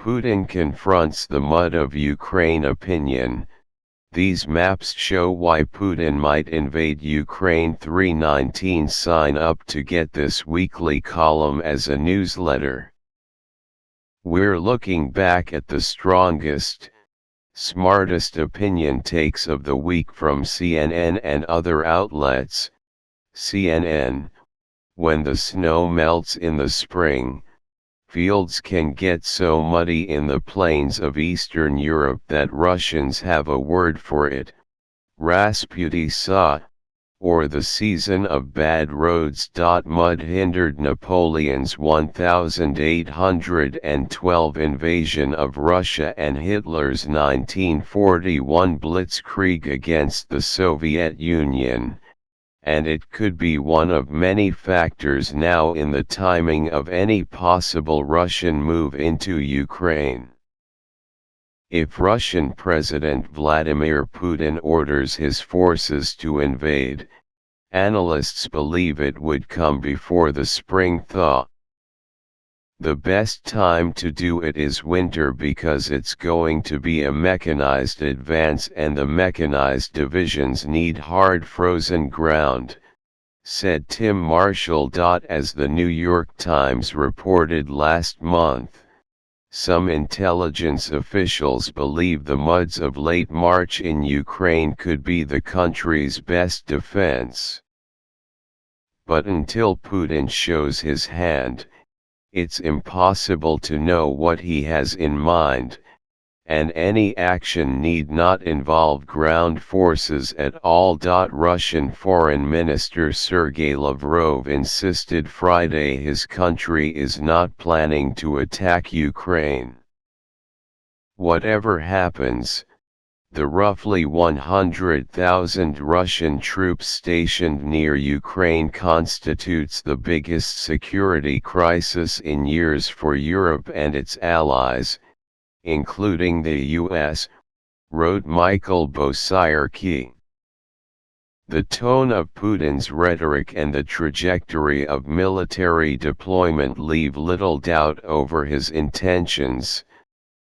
Putin confronts the mud of Ukraine opinion. These maps show why Putin might invade Ukraine. 319. Sign up to get this weekly column as a newsletter. We're looking back at the strongest, smartest opinion takes of the week from CNN and other outlets. CNN: when the snow melts in the spring, fields can get so muddy in the plains of Eastern Europe that Russians have a word for it, Rasputitsa, or the season of bad roads.Mud hindered Napoleon's 1812 invasion of Russia and Hitler's 1941 blitzkrieg against the Soviet Union, and it could be one of many factors now in the timing of any possible Russian move into Ukraine. If Russian President Vladimir Putin orders his forces to invade, analysts believe it would come before the spring thaw. The best time to do it is winter because it's going to be a mechanized advance and the mechanized divisions need hard frozen ground, said Tim Marshall. As the New York Times reported last month, some intelligence officials believe the muds of late March in Ukraine could be the country's best defense. But until Putin shows his hand, it's impossible to know what he has in mind, and any action need not involve ground forces at all. Russian Foreign Minister Sergei Lavrov insisted Friday his country is not planning to attack Ukraine. Whatever happens, the roughly 100,000 Russian troops stationed near Ukraine constitutes the biggest security crisis in years for Europe and its allies, including the US, wrote Michael Bosierski. The tone of Putin's rhetoric and the trajectory of military deployment leave little doubt over his intentions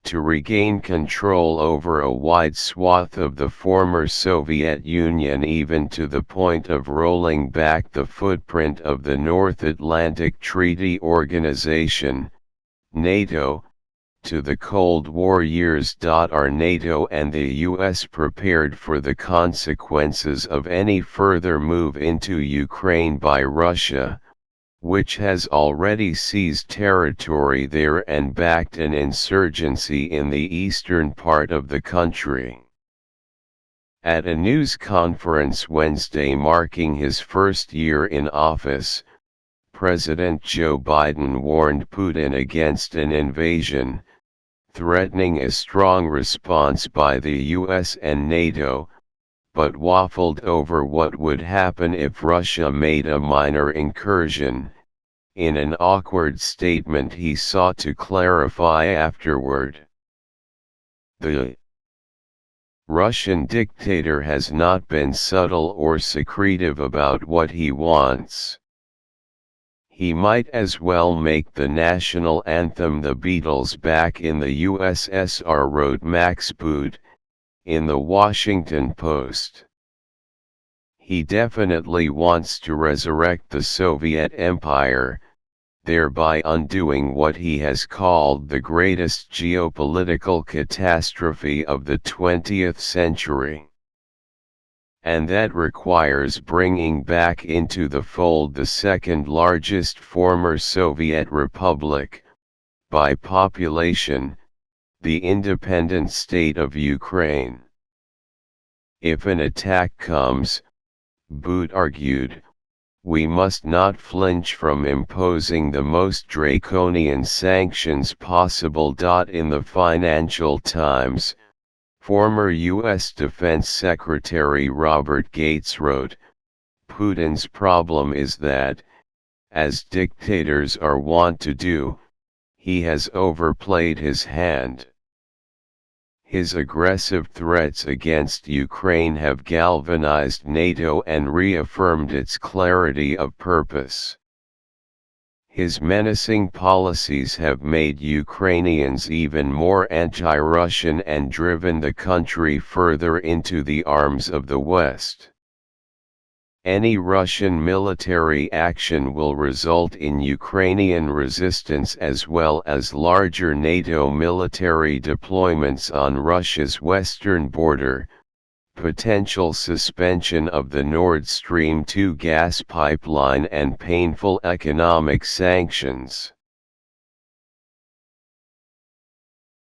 to regain control over a wide swath of the former Soviet Union, even to the point of rolling back the footprint of the North Atlantic Treaty Organization, NATO, to the Cold War years. Are NATO and the US prepared for the consequences of any further move into Ukraine by Russia, which has already seized territory there and backed an insurgency in the eastern part of the country? At a news conference Wednesday marking his first year in office, President Joe Biden warned Putin against an invasion, threatening a strong response by the US and NATO, but waffled over what would happen if Russia made a minor incursion. In an awkward statement he sought to clarify afterward. The Russian dictator has not been subtle or secretive about what he wants. He might as well make the national anthem the Beatles back in the USSR, wrote Max Boot, in the Washington Post. He definitely wants to resurrect the Soviet Empire, thereby undoing what he has called the greatest geopolitical catastrophe of the 20th century. And that requires bringing back into the fold the second largest former Soviet republic, by population, the independent state of Ukraine. If an attack comes, Boot argued, we must not flinch from imposing the most draconian sanctions possible. In the Financial Times, former U.S. Defense Secretary Robert Gates wrote, Putin's problem is that, as dictators are wont to do, he has overplayed his hand. His aggressive threats against Ukraine have galvanized NATO and reaffirmed its clarity of purpose. His menacing policies have made Ukrainians even more anti-Russian and driven the country further into the arms of the West. Any Russian military action will result in Ukrainian resistance as well as larger NATO military deployments on Russia's western border, potential suspension of the Nord Stream 2 gas pipeline and painful economic sanctions.